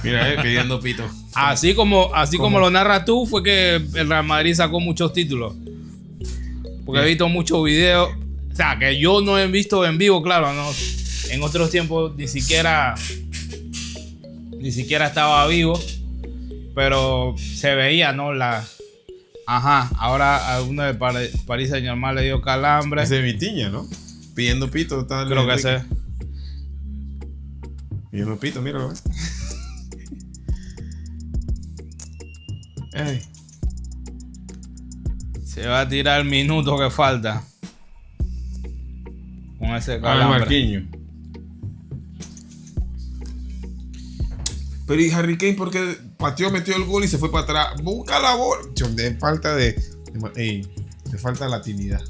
Mira, pidiendo pito. Así como lo narras tú, fue que el Real Madrid sacó muchos títulos. Porque he visto muchos videos. O sea, que yo no he visto en vivo, claro, ¿no? En otros tiempos ni siquiera estaba vivo. Pero se veía, ¿no? Ahora a uno de Paris Saint-Germain le dio calambre. Ese es Vitiña, ¿no? Pidiendo pito. Creo que ese. Pidiendo pito, míralo. Ay. Se va a tirar el minuto que falta. Con ese calambre. Marquinhos. Pero y Harry Kane, porque pateó, metió el gol y se fue para atrás. Busca la bola. De falta de falta latinidad.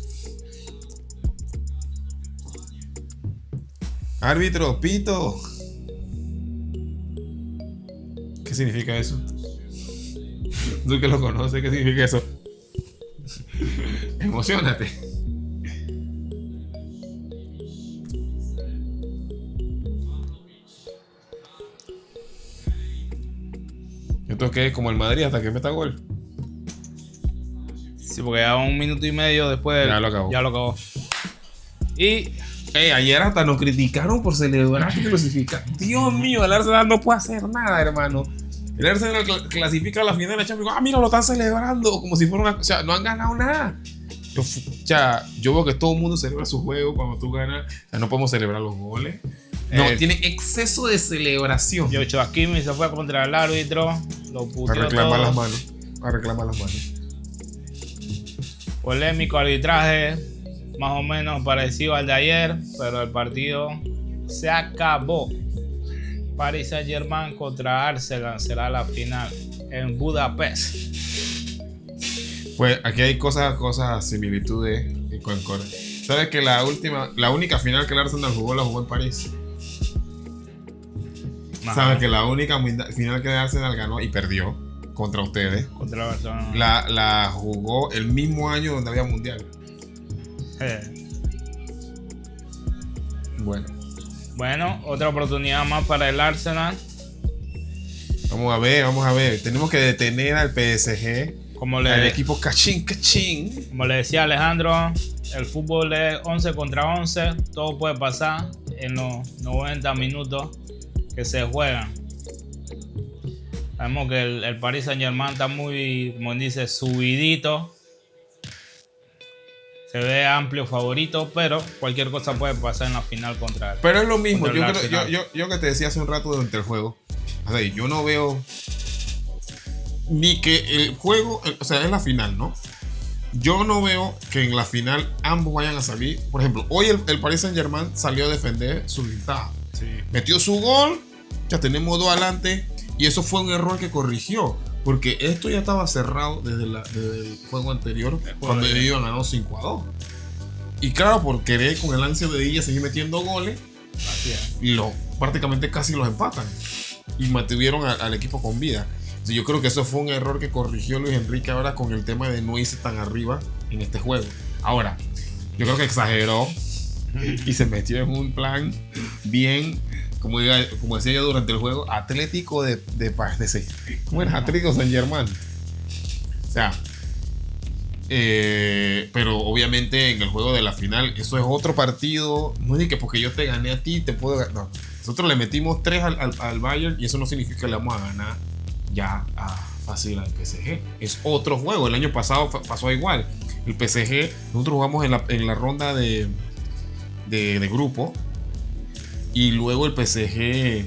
Árbitro, pito. ¿Qué significa eso? Tú que lo conoces, ¿qué significa eso? Emocionate. Esto es que es como el Madrid hasta que meta gol. Sí, porque ya 1 minuto y medio después Ya lo acabó. Ya lo acabó. Y ayer hasta nos criticaron por celebrar que clasifica. Dios mío, el Arsenal no puede hacer nada, hermano. El Arsenal clasifica a la final de la Champions. Mira, lo están celebrando como si fuera una. O sea, no han ganado nada. Yo veo que todo el mundo celebra su juego cuando tú ganas. O sea, no podemos celebrar los goles. No, tiene exceso de celebración. Yocho Hakimi se fue contra el árbitro. Lo puteó A reclamar todo. las manos. A reclamar las manos. Polémico arbitraje, más o menos parecido al de ayer, pero el partido se acabó. Paris Saint-Germain contra Arsenal será la final en Budapest. Pues aquí hay cosas similitudes con Corea. ¿Sabes que la única final que el Arsenal jugó la jugó en París? Ajá. ¿Sabes que la única final que el Arsenal ganó y perdió contra ustedes? Contra Barcelona. La jugó el mismo año donde había mundial. Bueno, otra oportunidad más para el Arsenal. vamos a ver. Tenemos que detener al PSG. Como El le equipo cachín. decía Alejandro, el fútbol es 11 contra 11. Todo puede pasar en los 90 minutos que se juegan. Sabemos que el Paris Saint-Germain está muy, como dice, subidito. Se ve amplio favorito, pero cualquier cosa puede pasar en la final contra él. Pero es lo mismo. Contra el Arsenal. Yo que te decía hace un rato durante el juego. O sea, yo no veo ni que el juego, o sea, es la final, ¿no? Yo no veo que en la final ambos vayan a salir. Por ejemplo, hoy el Paris Saint-Germain salió a defender su ventaja. Sí. Metió su gol, ya tenemos 2 adelante. Y eso fue un error que corrigió. Porque esto ya estaba cerrado desde el juego anterior, cuando ellos iban ganando 5-2. Y claro, por querer con el ansia de ella seguir metiendo goles, Así es. prácticamente casi los empatan. Y mantuvieron al equipo con vida. Entonces, yo creo que eso fue un error que corrigió Luis Enrique ahora con el tema de no irse tan arriba en este juego. Ahora, yo creo que exageró y se metió en un plan bien, como decía yo durante el juego, atlético de ¿cómo era? Atlético Saint-Germain. O sea, pero obviamente en el juego de la final, eso es otro partido. No es que porque yo te gané a ti, te puedo ganar. No. Nosotros le metimos 3 al Bayern y eso no significa que le vamos a ganar ya fácil al PSG. Es otro juego. El año pasado pasó igual. El PSG, nosotros jugamos en la ronda de grupo. Y luego el PSG,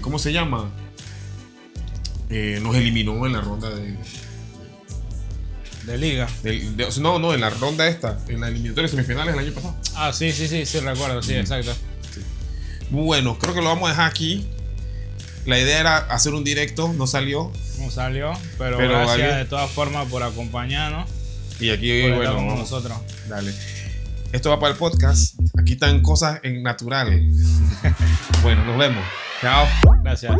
¿cómo se llama? Nos eliminó en la ronda De liga. no, en la ronda en la eliminatoria semifinales del año pasado. Ah, sí, recuerdo, sí, exacto. Sí. Bueno, creo que lo vamos a dejar aquí. La idea era hacer un directo, no salió. No salió, pero gracias de todas formas por acompañarnos. Y aquí, por bueno, estar con vamos. nosotros. Dale. Esto va para el podcast. Aquí están cosas en natural. Bueno, nos vemos. Chao. Gracias.